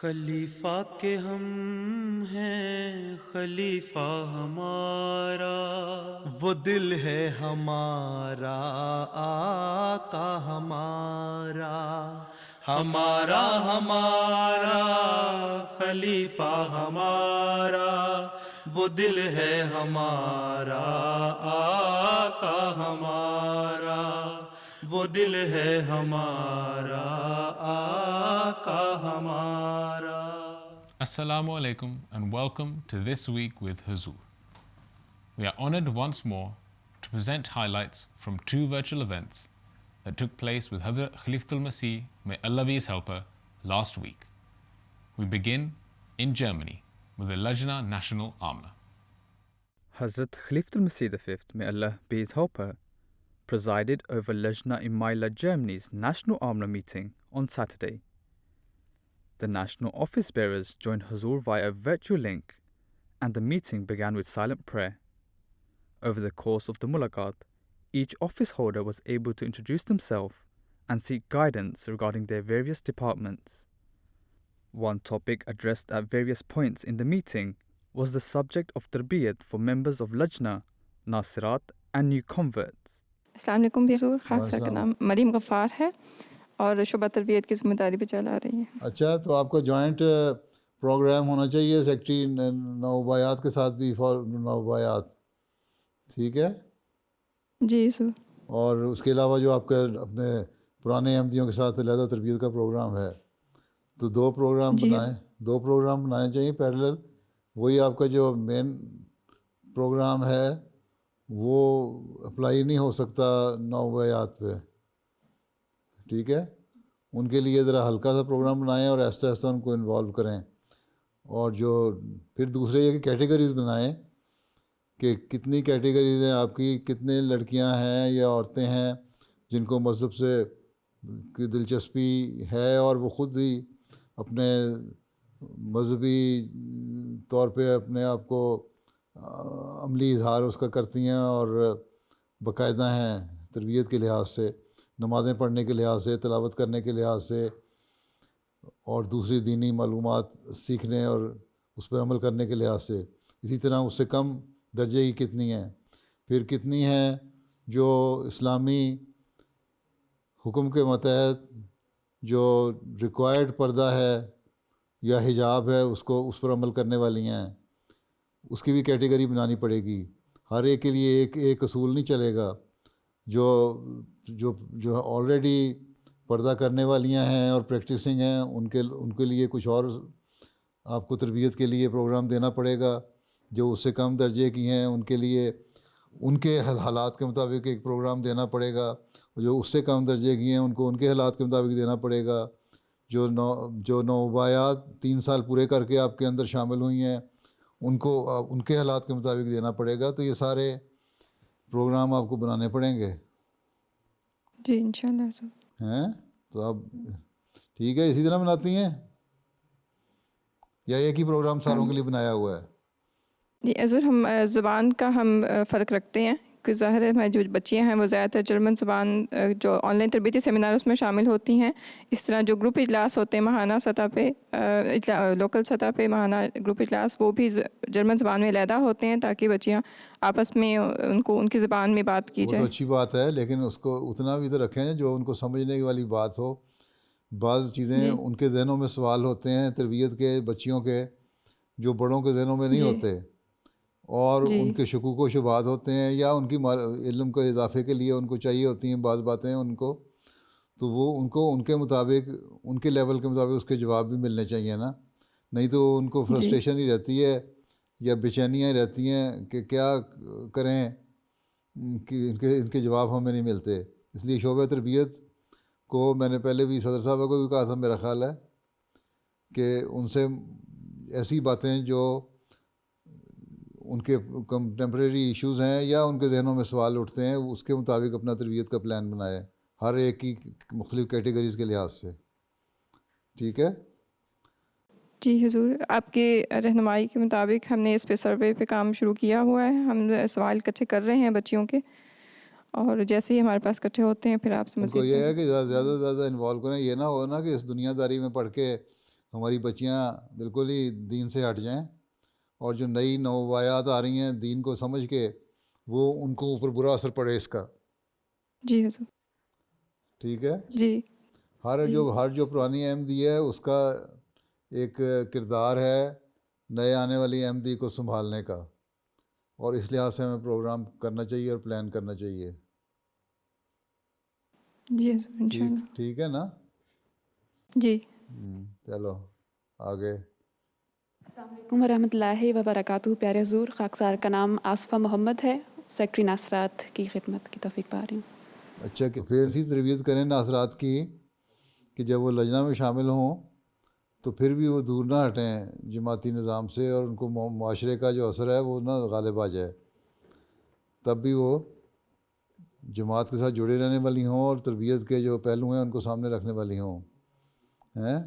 خلیفہ کے ہم ہیں خلیفہ ہمارا، وہ دل ہے ہمارا آقا ہمارا، ہمارا ہمارا خلیفہ ہمارا، وہ دل ہے ہمارا آقا ہمارا، وہ دل ہے ہمارا آقا ہمارا۔ Assalamu alaikum and welcome to This Week with Huzur. We are honored once more to present highlights from two virtual events that took place with Hazrat Khalifatul Masih, may Allah be his helper, last week. We begin in Germany with the Lajna National Amna. Hazrat Khalifatul Masih V, may Allah be his helper, presided over Lajna Imaila Germany's National Amna meeting on Saturday. The national office bearers joined Huzur via a virtual link, and the meeting began with silent prayer. Over the course of the mulaqat, each office holder was able to introduce themselves and seek guidance regarding their various departments. One topic addressed at various points in the meeting was the subject of tarbiyat for members of Lajna, Nasirat and new converts. السلام علیکم حضور، خاص کا نام مریم غفار ہے اور شعبہ تربیت کی ذمہ داری پہ چلا رہی ہے۔ اچھا، تو آپ کا جوائنٹ پروگرام ہونا چاہیے سیکٹری نوبایات کے ساتھ بھی فار نوبایات، ٹھیک ہے جی حضور۔ اور اس کے علاوہ جو آپ کا اپنے پرانے احمدیوں کے ساتھ علیحدہ تربیت کا پروگرام ہے، تو دو پروگرام بنانے چاہیے پیرلل۔ وہی آپ کا جو مین پروگرام ہے وہ اپلائی نہیں ہو سکتا نوبایات پہ، ٹھیک ہے۔ ان کے لیے ذرا ہلکا سا پروگرام بنائیں اور آہستہ آہستہ ان کو انوالو کریں، اور جو پھر دوسرے یہ کہ کیٹیگریز بنائیں کہ کتنی کیٹیگریز ہیں آپ کی، کتنے لڑکیاں ہیں یا عورتیں ہیں جن کو مذہب سے کی دلچسپی ہے اور وہ خود ہی اپنے مذہبی طور پہ اپنے آپ کو عملی اظہار اس کا کرتی ہیں اور باقاعدہ ہیں تربیت کے لحاظ سے، نمازیں پڑھنے کے لحاظ سے، تلاوت کرنے کے لحاظ سے، اور دوسری دینی معلومات سیکھنے اور اس پر عمل کرنے کے لحاظ سے۔ اسی طرح اس سے کم درجے کی کتنی ہیں، پھر کتنی ہیں جو اسلامی حکم کے متحد جو ریکوائرڈ پردہ ہے یا حجاب ہے اس پر عمل کرنے والی ہیں، اس کی بھی کیٹیگری بنانی پڑے گی۔ ہر ایک کے لیے ایک اصول نہیں چلے گا۔ جو آلریڈی پردہ کرنے والیاں ہیں اور پریکٹسنگ ہیں ان کے لیے کچھ اور آپ کو تربیت کے لیے پروگرام دینا پڑے گا۔ جو اس سے کم درجے کی ہیں ان کے لیے ان کے حالات کے مطابق ایک پروگرام دینا پڑے گا، جو اس سے کم درجے کی ہیں ان کو ان کے حالات کے مطابق دینا پڑے گا۔ جو نوبایات 3 سال پورے کر کے آپ کے اندر شامل ہوئی ہیں ان کو ان کے حالات کے مطابق دینا پڑے گا۔ تو یہ سارے پروگرام آپ کو بنانے پڑیں گے جی انشاءاللہ حضور۔ ہیں تو اب ٹھیک ہے، اسی طرح بناتی ہیں یا ایک ہی پروگرام ساروں کے لیے بنایا ہوا ہے؟ جی حضور، ہم زبان کا ہم فرق رکھتے ہیں کہ ظاہر ہے ہماری جو بچیاں ہیں وہ زیادہ تر جرمن زبان جو آن لائن تربیتی سیمینار اس میں شامل ہوتی ہیں۔ اس طرح جو گروپ اجلاس ہوتے ہیں ماہانہ سطح پہ، لوکل سطح پہ ماہانہ گروپ اجلاس، وہ بھی جرمن زبان میں علیحدہ ہوتے ہیں تاکہ بچیاں آپس میں ان کی زبان میں بات کی جائے۔ وہ تو اچھی بات ہے، لیکن اس کو اتنا بھی تو رکھیں جو ان کو سمجھنے والی بات ہو۔ بعض چیزیں ان کے ذہنوں میں سوال ہوتے ہیں تربیت کے بچیوں کے جو بڑوں کے ذہنوں میں نہیں ہوتے، اور ان کے شکوک و شبہات ہوتے ہیں یا ان کی علم کے اضافے کے لیے ان کو چاہیے ہوتی ہیں بعض باتیں ان کو، تو وہ ان کو ان کے مطابق ان کے لیول کے مطابق اس کے جواب بھی ملنے چاہیے نا، نہیں تو ان کو فرسٹریشن ہی رہتی ہے یا بے چینیاں رہتی ہیں کہ کیا کریں کہ ان کے جواب ہمیں نہیں ملتے۔ اس لیے شعبہ تربیت کو میں نے پہلے بھی صدر صاحبہ کو بھی کہا تھا، میرا خیال ہے کہ ان سے ایسی باتیں جو ان کے کنٹمپریری ایشوز ہیں یا ان کے ذہنوں میں سوال اٹھتے ہیں اس کے مطابق اپنا تربیت کا پلان بنائے، ہر ایک کی مختلف کیٹیگریز کے لحاظ سے، ٹھیک ہے۔ جی حضور، آپ کی رہنمائی کے مطابق ہم نے اس پہ سروے پہ کام شروع کیا ہوا ہے۔ ہم سوال اکٹھے کر رہے ہیں بچیوں کے، اور جیسے ہی ہمارے پاس اکٹھے ہوتے ہیں پھر آپ سے ان کو مزید یہ ہے کہ زیادہ سے زیادہ انوالو کریں، یہ نہ ہو نا کہ اس دنیا داری میں پڑھ کے ہماری بچیاں بالکل ہی دین سے ہٹ جائیں، اور جو نئی نوآیات آ رہی ہیں دین کو سمجھ کے وہ ان کو اوپر برا اثر پڑے اس کا. جی حضور. ٹھیک ہے. جی ہر جو پرانی احمدی ہے اس کا ایک کردار ہے نئے آنے والی احمدی کو سنبھالنے کا، اور اس لحاظ سے ہمیں پروگرام کرنا چاہیے اور پلان کرنا چاہیے. جی حضور انشاءاللہ. ٹھیک ہے نا. جی چلو آگے. السلام علیکم ورحمۃ اللہ وبرکاتہ. پیارے حضور، خاکسار کا نام آصفہ محمد ہے، سیکٹری ناصرات کی خدمت کی توفیق پا رہی ہوں. اچھا، کہ پھر ایسی تربیت کریں ناصرات کی کہ جب وہ لجنہ میں شامل ہوں تو پھر بھی وہ دور نہ ہٹیں جماعتی نظام سے، اور ان کو معاشرے کا جو اثر ہے وہ نہ غالب آ جائے، تب بھی وہ جماعت کے ساتھ جڑے رہنے والی ہوں اور تربیت کے جو پہلو ہیں ان کو سامنے رکھنے والی ہوں. ہیں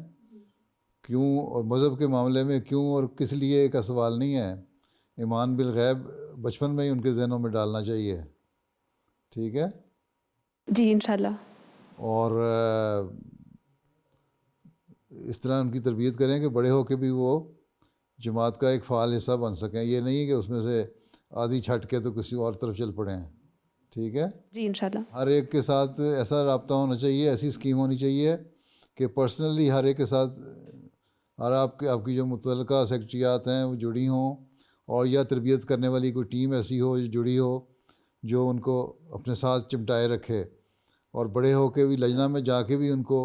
کیوں، اور مذہب کے معاملے میں کیوں اور کس لیے کا سوال نہیں ہے، ایمان بالغیب بچپن میں ہی ان کے ذہنوں میں ڈالنا چاہیے. ٹھیک ہے. جی انشاءاللہ. اور اس طرح ان کی تربیت کریں کہ بڑے ہو کے بھی وہ جماعت کا ایک فعال حصہ بن سکیں. یہ نہیں ہے کہ اس میں سے آدھی چھٹ کے تو کسی اور طرف چل پڑیں. ٹھیک ہے. جی انشاءاللہ. ہر ایک کے ساتھ ایسا رابطہ ہونا چاہیے، ایسی اسکیم ہونی چاہیے کہ پرسنلی ہر ایک کے ساتھ، اور آپ کی جو متعلقہ سیکٹریات ہیں وہ جڑی ہوں، اور یا تربیت کرنے والی کوئی ٹیم ایسی ہو جو جڑی ہو جو ان کو اپنے ساتھ چمٹائے رکھے، اور بڑے ہو کے بھی لجنہ میں جا کے بھی ان کو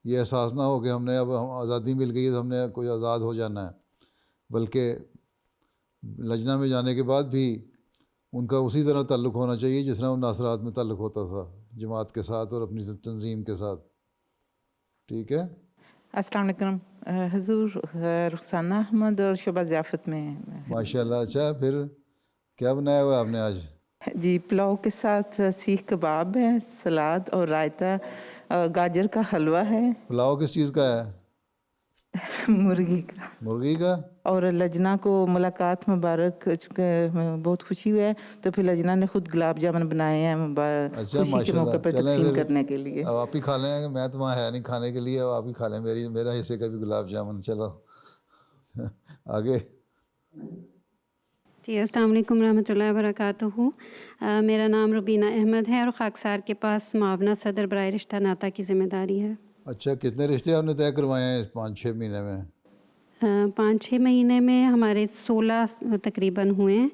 یہ احساس نہ ہو کہ ہم نے اب آزادی مل گئی ہے تو ہم نے کوئی آزاد ہو جانا ہے، بلکہ لجنہ میں جانے کے بعد بھی ان کا اسی طرح تعلق ہونا چاہیے جس طرح وہ ناصرات میں تعلق ہوتا تھا جماعت کے ساتھ اور اپنی تنظیم کے ساتھ. ٹھیک ہے. السلام علیکم حضور، رخسانہ احمد اور شعبہ ضیافت میں. ماشاء اللہ. اچھا، پھر کیا بنایا ہوا ہے آپ نے آج؟ جی پلاؤ کے ساتھ سیخ کباب ہے، سلاد اور رائتا، گاجر کا حلوہ ہے. پلاؤ کس چیز کا ہے؟ مرغی کا. مرغی کا. اور لجنہ کو ملاقات مبارک، بہت خوشی ہوئی ہے تو پھر لجنہ نے خود گلاب جامن بنائے ہیں اچھا خوشی کے موقع پر تقسیم کرنے کے لیے. اب آپ ہی کھا لیں، میں تو وہاں ہے نہیں کھانے کے لیے، اب آپ ہی کھا لیں میرا حصے کا بھی گلاب جامن. چلو آگے. جی السلام علیکم رحمۃ اللہ وبرکاتہ. میرا نام ربینہ احمد ہے اور خاکسار کے پاس معاونہ صدر برائے رشتہ ناطہ کی ذمہ داری ہے. اچھا، کتنے رشتے آپ نے طے کروائے ہیں 5-6 مہینے میں؟ 5-6 مہینے میں ہمارے 16 تقریباً ہوئے ہیں،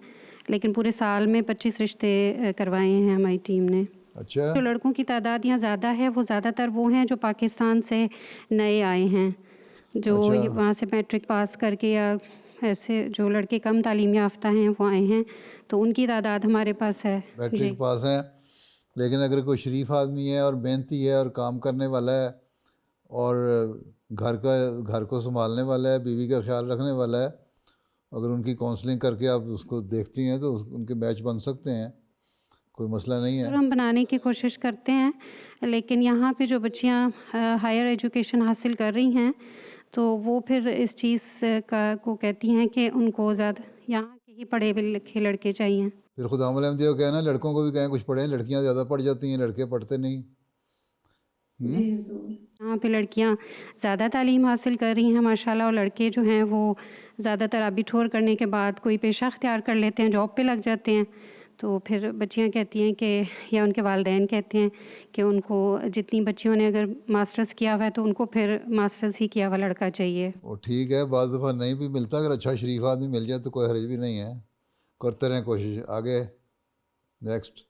لیکن پورے سال میں 25 رشتے کروائے ہیں ہماری ٹیم نے. اچھا. جو لڑکوں کی تعداد یہاں زیادہ ہے وہ زیادہ تر وہ ہیں جو پاکستان سے نئے آئے ہیں، جو وہاں سے میٹرک پاس کر کے، یا ایسے جو لڑکے کم تعلیم یافتہ ہیں وہ آئے ہیں، تو ان کی تعداد ہمارے پاس ہے. میٹرک پاس ہیں، لیکن اگر کوئی شریف آدمی ہے اور محنتی ہے اور کام کرنے والا ہے اور گھر کو سنبھالنے والا ہے، بیوی کا خیال رکھنے والا ہے، اگر ان کی کونسلنگ کر کے آپ اس کو دیکھتی ہیں تو ان کے بیچ بن سکتے ہیں، کوئی مسئلہ نہیں ہے. ہم بنانے کی کوشش کرتے ہیں، لیکن یہاں پہ جو بچیاں ہائر ایجوکیشن حاصل کر رہی ہیں تو وہ پھر اس چیز کو کہتی ہیں کہ ان کو زیادہ یہاں کے ہی پڑھے لکھے لڑکے چاہیے. پھر خدا احمدیہ کو کہنا لڑکوں کو بھی کہیں کچھ پڑھیں، لڑکیاں زیادہ پڑھ جاتی ہیں، لڑکے پڑھتے نہیں. یہاں پہ لڑکیاں زیادہ تعلیم حاصل کر رہی ہیں ماشاءاللہ، اور لڑکے جو ہیں وہ زیادہ تر ابھی ٹھور کرنے کے بعد کوئی پیشہ اختیار کر لیتے ہیں، جاب پہ لگ جاتے ہیں. تو پھر بچیاں کہتی ہیں کہ، یا ان کے والدین کہتے ہیں کہ ان کو جتنی بچیوں نے اگر ماسٹرز کیا ہوا ہے تو ان کو پھر ماسٹرز ہی کیا ہوا لڑکا چاہیے. وہ ٹھیک ہے، بعض دفعہ نہیں بھی ملتا، اگر اچھا شریف آدمی مل جائے تو کوئی حرج بھی نہیں ہے، کرتے رہیں کوشش. آگے next.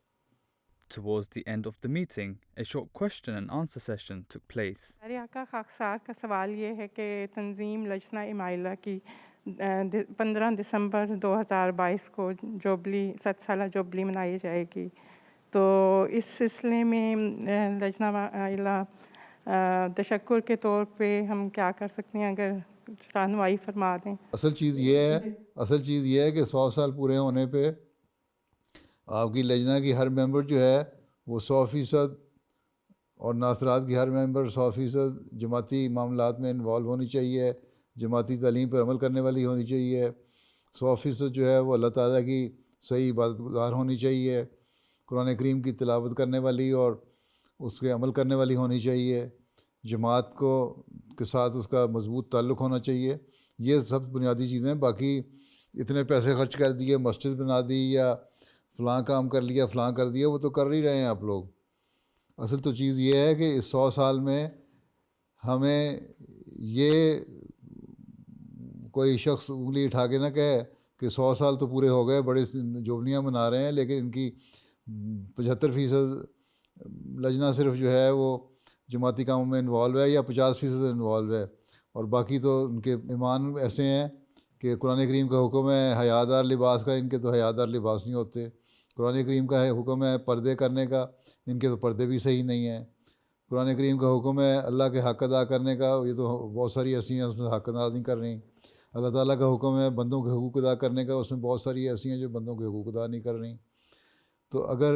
Towards the end of the meeting, a short question and answer session took place. ہمارے آقا خاکسار کا سوال یہ ہے کہ تنظیم لجنہ امائلہ کی 15 دسمبر 2022 کو جوبلی 7 سالہ جوبلی منائی جائے گی، تو اس سلسلے میں لجنہ امائلہ تشکر کے طور پہ ہم کیا کر سکتے ہیں، اگر رہنمائی فرما دیں. اصل چیز یہ ہے کہ 100 سال پورے ہونے پہ آپ کی لجنہ کی ہر ممبر جو ہے وہ 100%، اور ناصرات کی ہر ممبر 100% جماعتی معاملات میں انوالو ہونی چاہیے، جماعتی تعلیم پر عمل کرنے والی ہونی چاہیے، 100% جو ہے وہ اللہ تعالیٰ کی صحیح عبادت گزار ہونی چاہیے، قرآن کریم کی تلاوت کرنے والی اور اس پہ عمل کرنے والی ہونی چاہیے. جماعت کو کے ساتھ اس کا مضبوط تعلق ہونا چاہیے. یہ سب بنیادی چیزیں. باقی اتنے پیسے خرچ کر دیے, مسجد بنا دی یا فلاں کام کر لیا, فلاں کر دیا, وہ تو کر ہی رہے ہیں آپ لوگ. اصل تو چیز یہ ہے کہ اس 100 سال میں ہمیں یہ کوئی شخص انگلی اٹھا کے نہ کہے کہ 100 سال تو پورے ہو گئے, بڑے جوبلیاں منا رہے ہیں, لیکن ان کی 75% لجنہ صرف جو ہے وہ جماعتی کاموں میں انوالو ہے یا 50% انوالو ہے, اور باقی تو ان کے ایمان ایسے ہیں کہ قرآن کریم کا حکم ہے حیادار لباس کا, ان کے تو حیادار لباس نہیں ہوتے. قرآن کریم کا حکم ہے پردے کرنے کا, ان کے تو پردے بھی صحیح نہیں ہیں. قرآن کریم کا حکم ہے اللہ کے حق ادا کرنے کا, یہ تو بہت ساری ایسی ہیں اس میں حق ادا نہیں کر رہی. اللہ تعالیٰ کا حکم ہے بندوں کے حقوق ادا کرنے کا, اس میں بہت ساری ایسی ہیں جو بندوں کے حقوق ادا نہیں کر رہی. تو اگر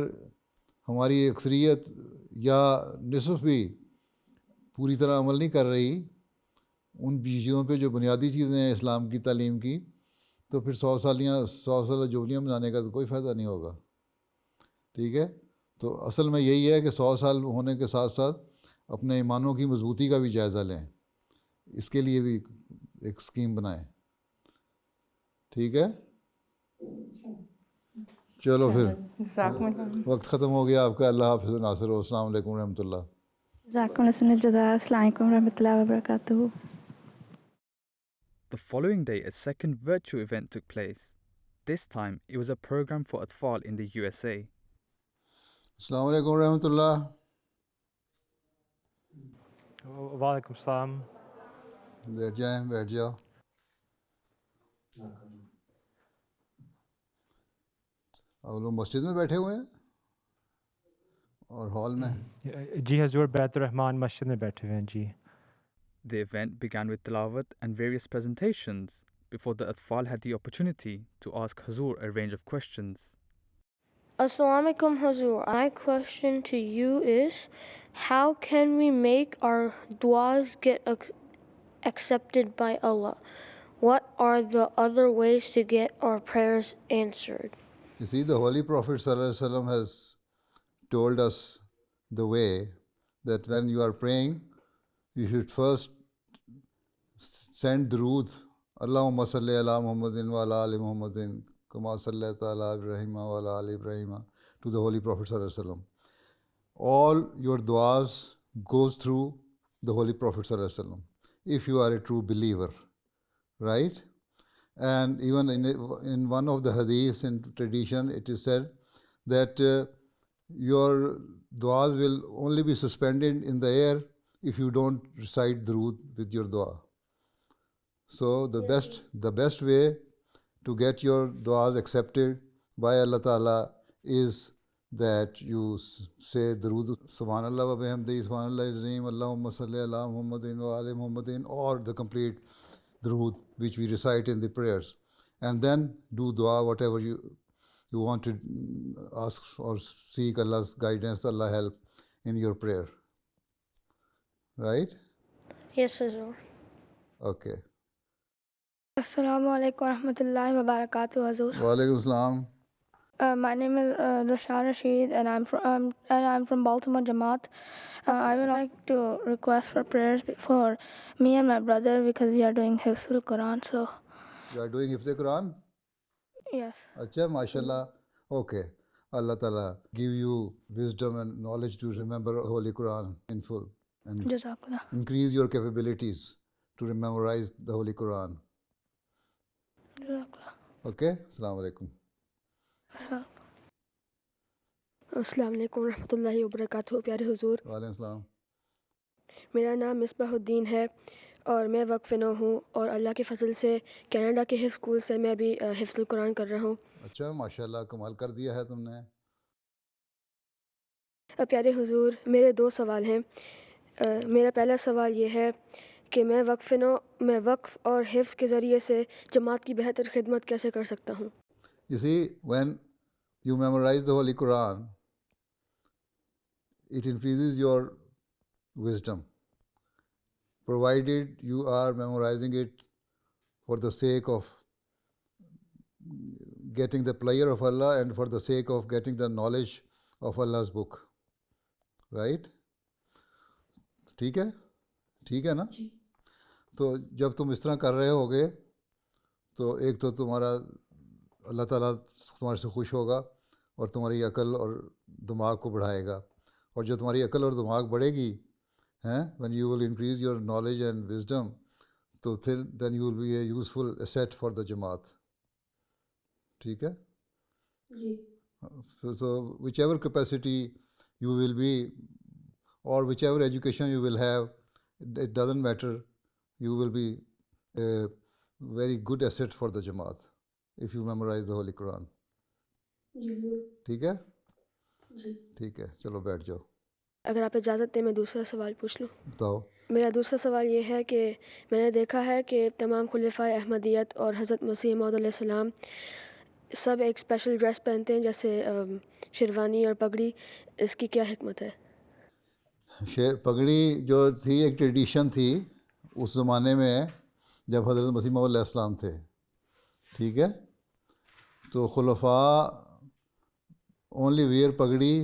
ہماری اکثریت یا نصف بھی پوری طرح عمل نہیں کر رہی ان چیزوں پہ جو بنیادی چیزیں ہیں اسلام کی تعلیم کی, تو پھر 100 سالہ جوبلیاں منانے کا تو کوئی فائدہ نہیں ہوگا. ٹھیک ہے, تو اصل میں یہی ہے کہ 100 سال ہونے کے ساتھ ساتھ اپنے ایمانوں کی مضبوطی کا بھی جائزہ لیں, اس کے لیے بھی ایک اسکیم بنائیں. ٹھیک ہے, چلو پھر وقت ختم ہو گیا آپ کا. اللہ حافظ ناصر. السلام علیکم ورحمۃ اللہ. جزاکم اللہ الجزاء. السلام علیکم ورحمۃ اللہ وبرکاتہ. The following day, a second virtual event took place. This time, it was a program for Atfal in the USA. السلام علیکم ورحمۃ اللہ. وعلیکم السلام. بیٹھ جائیں, بیٹھ جاؤ. آپ لوگ مسجد میں بیٹھے ہوئے ہیں اور ہال میں؟ جی حضور, بیت الرحمان مسجد میں بیٹھے ہوئے ہیں جی. The event began with tilawat and various presentations before the Atfal had the opportunity to ask Hazur a range of questions. Assalamu alaikum Hazur. My question to you is, how can we make our du'as get accepted by Allah? What are the other ways to get our prayers answered? You see, the Holy Prophet ﷺ has told us the way that when you are praying, you should first send durood, Allahumma salli ala Muhammadin wa ala ali Muhammadin kama sallaita ala Ibrahim wa ala ali Ibrahim, to the Holy Prophet ﷺ. All your du'as goes through the Holy Prophet ﷺ, if you are a true believer, right? And even in one of the hadiths in tradition, it is said that your du'as will only be suspended in the air if you don't recite durood with your dua. So the best way to get your du'as accepted by Allah Ta'ala is that you say durood subhanallah wa bihamdihi subhanallah azim Allahumma salli ala Muhammadin wa ali Muhammadin, or the complete durood which we recite in the prayers, and then do dua, whatever you want to ask or seek Allah's guidance, Allah help in your prayer. Right? Yes, Hazur. Okay. Assalamu alaikum warahmatullahi wabarakatuh, Hazur. Wa alaikum assalam. My name is Rashan Rashid, and I'm from Baltimore Jamaat. I would like to request for prayers for me and my brother because we are doing Hifzul Quran. So you are doing Hifzul Quran? Yes. Acha, mashallah. Okay. Allah Ta'ala give you wisdom and knowledge to remember Holy Quran in full, and Jazakallah. increase your capabilities to memorize the Holy Quran. Jazakallah. Okay? Assalamu alaikum. السلام علیکم ورحمۃ اللہ وبرکاتہ. پیارے حضور, وعلیکم السلام. میرا نام مصباح الدین ہے اور میں وقف نو ہوں, اور اللہ کے فضل سے کینیڈا کے حفظ اسکول سے میں بھی حفظ القرآن کر رہا ہوں. اچھا, ماشاءاللہ, کمال کر دیا ہے تم نے. پیارے حضور, میرے 2 سوال ہیں. میرا پہلا سوال یہ ہے کہ میں وقف اور حفظ کے ذریعے سے جماعت کی بہتر خدمت کیسے کر سکتا ہوں؟ You see, when you memorize the Holy Quran, it increases your wisdom, provided you are memorizing it for the sake of getting the pleasure of Allah and for the sake of getting the knowledge of Allah's book. Right? ٹھیک ہے. ٹھیک ہے نا. تو جب تم اس طرح کر رہے ہوگے تو ایک تو تمہارا اللہ تعالیٰ تمہارے سے خوش ہوگا اور تمہاری عقل اور دماغ کو بڑھائے گا. اور جو تمہاری عقل اور دماغ بڑھے گی when you will increase your knowledge and wisdom, تو پھر then you will be a useful asset for the جماعت. ٹھیک ہے. So whichever capacity you will be or whichever education you will have, it doesn't matter, you will be a very good asset for the جماعت if you memorize the Holy Quran. ٹھیک ہے. ٹھیک ہے, چلو بیٹھ جاؤ. اگر آپ اجازت دیں میں دوسرا سوال پوچھ لوں. بتاؤ. میرا دوسرا سوال یہ ہے کہ میں نے دیکھا ہے کہ تمام خلفائے احمدیت اور حضرت مسیح موعود علیہ السلام سب ایک اسپیشل ڈریس پہنتے ہیں جیسے شیروانی اور پگڑی. اس کی کیا حکمت ہے؟ پگڑی جو تھی ایک ٹریڈیشن تھی اس زمانے میں جب حضرت مسیح موعود علیہ السلام تھے. ٹھیک ہے. تو خلفاء only wear پگڑی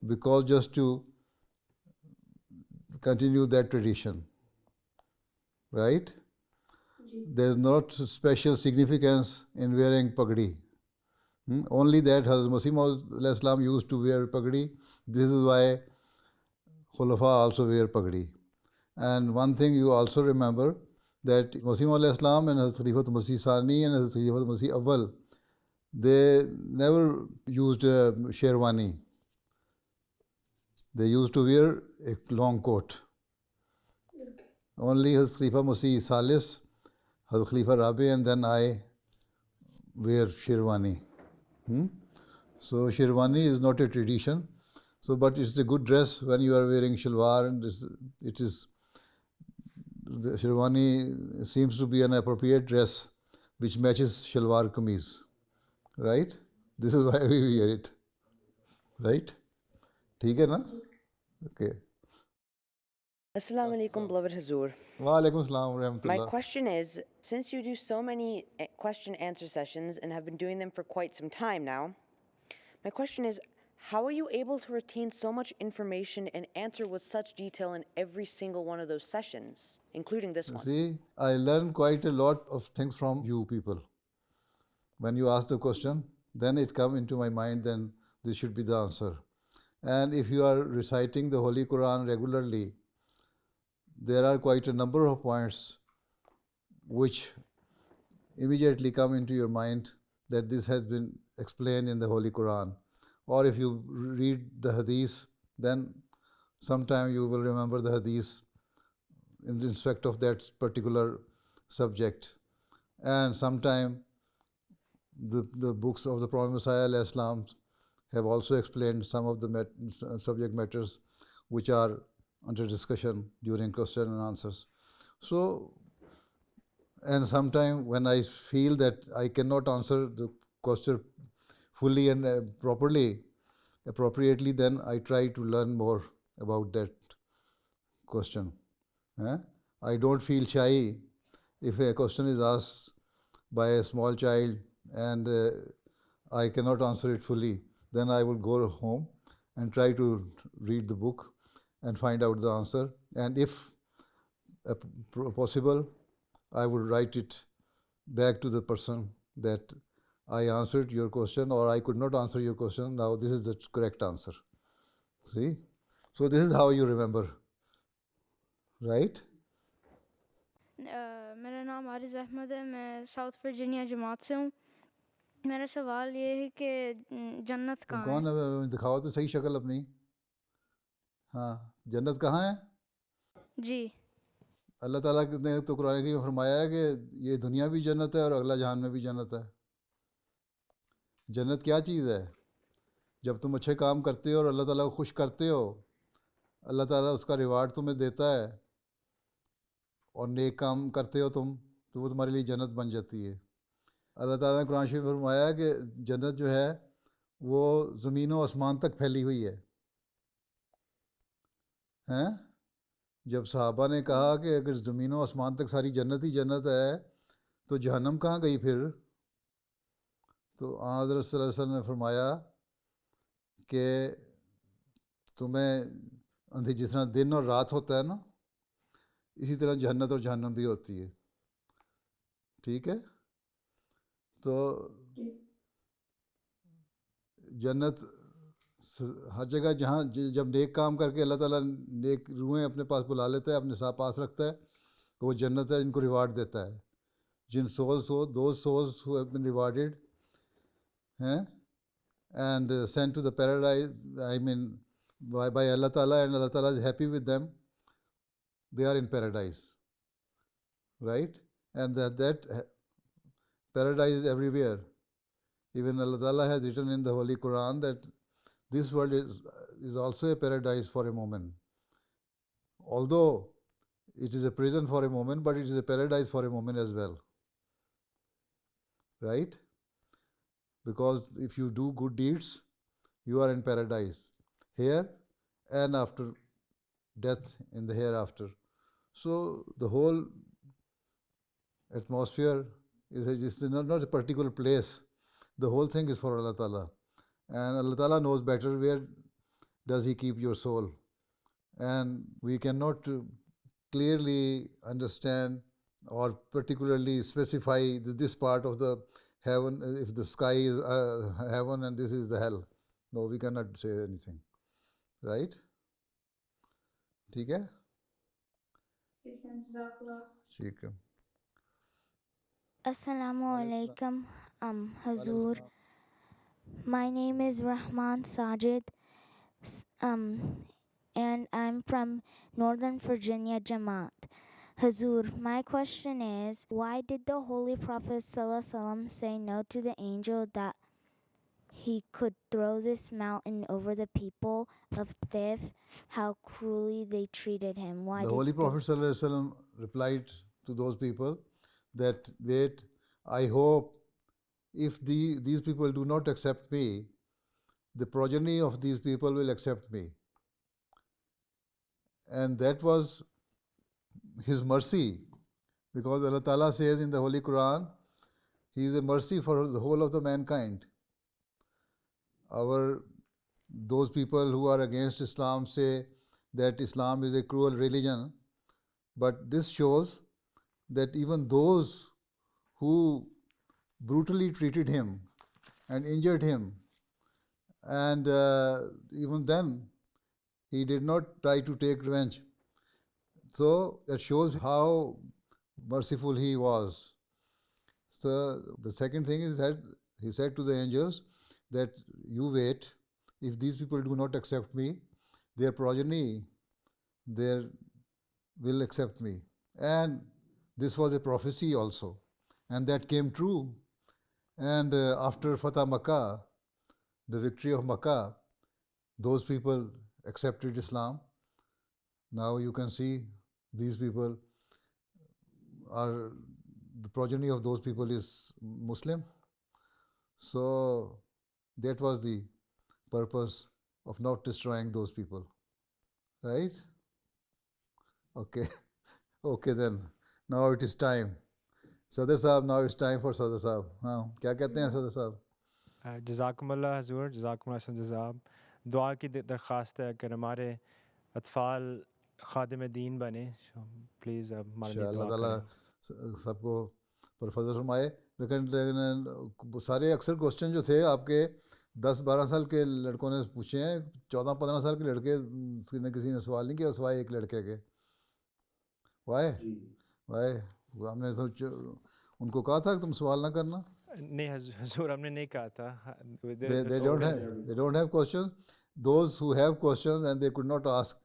because just to continue that tradition, right? There is not special significance in wearing pagdi. Only that Hazrat Masih Maud used to wear pagdi. This is why Khulafa also wear pagdi. And one thing you also remember that Masih Maud and Hazrat Khalifat Masih Sani and Hazrat Khalifat Masih Awwal, they never used sherwani. They used to wear a long coat. Only Hazrat Khalifa Masih Salis, Hazrat Khalifa Rabi, and then I wear sherwani. So sherwani is not a tradition. So, but it's a good dress when you are wearing shalwar, and the sherwani seems to be an appropriate dress which matches shalwar kameez, right? This is why we wear it, right? ٹھیک ہے نا. Okay. Assalamu alaikum, beloved Hazur. Wa alaikum assalam wa rahmatullah. My question is, since you do so many question answer sessions and have been doing them for quite some time now, my question is, how are you able to retain so much information and answer with such detail in every single one of those sessions, including this one? See, I learned quite a lot of things from you people. When you ask the question, then it comes into my mind, then this should be the answer. And if you are reciting the Holy Quran regularly, there are quite a number of points which immediately come into your mind that this has been explained in the Holy Quran. Or if you read the hadith, then sometime you will remember the hadith in respect of that particular subject. And sometime the books of the Prophet Messiah alayhi salam have also explained some of the subject matters which are under discussion during question and answers. So, and sometime when I feel that I cannot answer the question fully and appropriately, then I try to learn more about that question. I don't feel shy if a question is asked by a small child and I cannot answer it fully. Then I will go home and try to read the book and find out the answer. And if possible, I will write it back to the person that I answered your question or I could not answer your question. Now this is the correct answer. See? So this is how you remember. Right? میرا نام عارض احمد ہے. میں south Virginia جماعت سے ہوں. میرا سوال یہ ہے کہ جنت کہاں ہے؟ کون ہے؟ دکھاؤ تو صحیح شکل اپنی. ہاں, جنت کہاں ہے؟ جی, اللہ تعالیٰ نے تو قرآن کریم میں فرمایا ہے کہ یہ دنیا بھی جنت ہے اور اگلا جہان میں بھی جنت ہے. جنت کیا چیز ہے؟ جب تم اچھے کام کرتے ہو اور اللہ تعالیٰ کو خوش کرتے ہو, اللہ تعالیٰ اس کا ریوارڈ تمہیں دیتا ہے, اور نیک کام کرتے ہو تم تو وہ تمہارے لیے جنت بن جاتی ہے. اللہ تعالیٰ نے قرآن شریف میں فرمایا کہ جنت جو ہے وہ زمین و آسمان تک پھیلی ہوئی ہے. جب صحابہ نے کہا کہ اگر زمین و آسمان تک ساری جنت ہی جنت ہے تو جہنم کہاں گئی پھر؟ تو حضرت صلی اللہ علیہ وسلم نے فرمایا کہ تمہیں جس طرح دن اور رات ہوتا ہے نا, اسی طرح جنت اور جہنم بھی ہوتی ہے. ٹھیک ہے. تو جنت ہر جگہ جہاں جب نیک کام کر کے اللہ تعالیٰ نیک روحیں اپنے پاس بلا لیتا ہے, اپنے ساتھ پاس رکھتا ہے, وہ جنت ہے, ان کو ریوارڈ دیتا ہے. جن souls who those souls who have been rewarded ہیں and sent to the paradise, I mean by اللہ تعالیٰ, اینڈ اللہ تعالیٰ is happy with them, they are in paradise, right. And that paradise is everywhere. Even Allah Ta'ala has written in the Holy Quran that this world is also a paradise for a moment. Although it is a prison for a moment, but it is a paradise for a moment as well. Right? Because if you do good deeds, you are in paradise here and after death in the hereafter. So the whole atmosphere is not a particular place. The whole thing is for Allah Ta'ala. And Allah Ta'ala knows better where does He keep your soul. And we cannot clearly understand or particularly specify this part of the heaven, if the sky is heaven and this is the hell. No, we cannot say anything. Right? ٹھیک ہے. ٹھیک ہے. Assalamu alaikum, Hazur. My name is Rahman Sajid, and I'm from Northern Virginia Jamaat. Hazur, my question is, why did the Holy Prophet ﷺ say no to the angel that he could throw this mountain over the people of Taif? How cruelly they treated him. Why the Holy Prophet ﷺ replied to those people that, wait, I hope if these people do not accept me, the progeny of these people will accept me. And that was His mercy, because Allah Ta'ala says in the Holy Quran, He is a mercy for the whole of the mankind. Those people who are against Islam say that Islam is a cruel religion, but this shows that even those who brutally treated him and injured him, and even then he did not try to take revenge. So that shows how merciful he was. So the second thing is that he said to the angels that you wait, if these people do not accept me, their progeny will accept me. And this was a prophecy also, and that came true. And after Fatah Makkah, the victory of Makkah, those people accepted Islam. Now you can see these people are, the progeny of those people is Muslim. So that was the purpose of not destroying those people. Right? Okay. Okay then. Now it is time. صدر صاحب, now it's time for صدر صاحب. ہاں, کیا کہتے ہیں صدر صاحب؟ جزاکم اللہ حضور, جزاکم اللہ حسن جزاب. دعا کی درخواست ہے کہ ہمارے اطفال خادم دین بنے. پلیز ہمارے لیے اللہ دعا تعالیٰ کریں. سب کو پر فضل فرمائے. لیکن سارے اکثر کوشچن جو تھے آپ کے 10-12 سال کے لڑکوں نے پوچھے ہیں, 14-15 سال کے لڑکے نے کسی نے سوال نہیں کیا سوائے ایک لڑکے کے. وائے ہم نے ان کو کہا تھا کہ تم سوال نہ کرنا. نہیں حضور, ہم نے نہیں کہا تھا. They don't have questions. Those who have questions and they could not ask,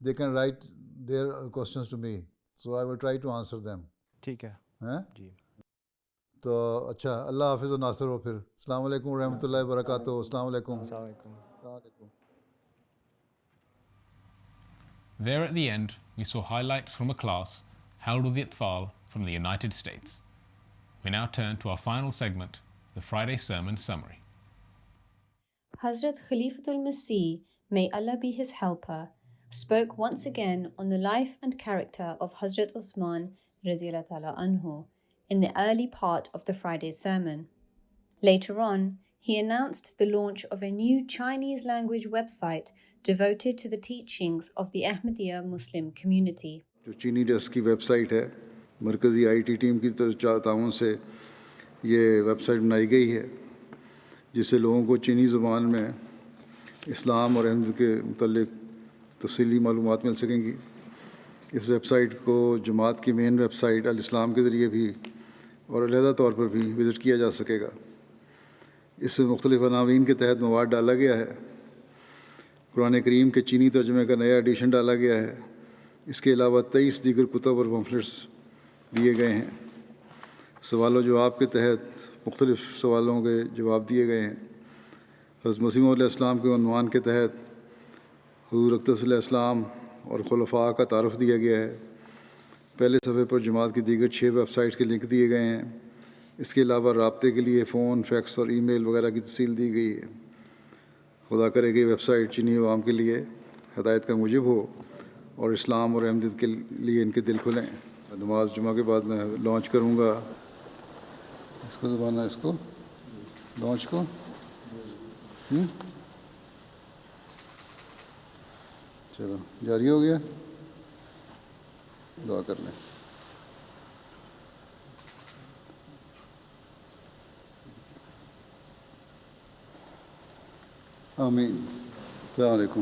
they can write their questions to me. So I will try to answer them. ٹھیک ہے جی. تو اچھا, اللہ حافظ و ناصر ہو. پھر السلام علیکم و رحمۃ اللہ وبرکاتہ. السلام علیکم. السلام علیکم. There at the end, we saw highlights from a class held with the Atfal from the United States. We now turn to our final segment, the Friday Sermon Summary. Hazrat Khalifatul Masih, may Allah be his helper, spoke once again on the life and character of Hazrat Uthman Raziyallahu Ta'ala Anhu in the early part of the Friday sermon. Later on, he announced the launch of a new Chinese language website devoted to the teachings of the Ahmadiyya Muslim community. جو چینی desk کی web site ہے، مرکزی IT team کی تعاون سے یہ web site بنائی گئی ہے، جس سے لوگوں کو چینی زبان میں اسلام اور احمد کے متعلق تفصیلی معلومات مل سکیں گی۔ اس ویب سائٹ کو جماعت کی مین ویب سائٹ الاسلام کے ذریعے بھی اور علیحدہ طور پر بھی وزٹ کیا جا سکے گا۔ اس میں مختلف عناوین کے تحت مواد ڈالا گیا ہے۔ قرآن کریم کے چینی ترجمے کا نیا ایڈیشن ڈالا گیا ہے۔ اس کے علاوہ 23 دیگر کتب اور پمفلٹس دیے گئے ہیں۔ سوال و جواب کے تحت مختلف سوالوں کے جواب دیے گئے ہیں۔ حضرت مسیح علیہ السلام کے عنوان کے تحت حضور اقدس علیہ السلام اور خلفاء کا تعارف دیا گیا ہے۔ پہلے صفحے پر جماعت کی دیگر 6 ویب سائٹس کے لنک دیے گئے ہیں۔ اس کے علاوہ رابطے کے لیے فون، فیکس اور ای میل وغیرہ کی تفصیل دی گئی ہے۔ خدا کرے کہ ویب سائٹ چینی عوام کے لیے ہدایت کا موجب ہو اور اسلام اور احمدیت کے لیے ان کے دل کھلیں۔ نماز جمعہ کے بعد میں لانچ کروں گا اس کو، زبانہ اس کو لانچ کو چلو جاری ہو گیا، دعا کر لیں۔ آمین۔ السلام علیکم۔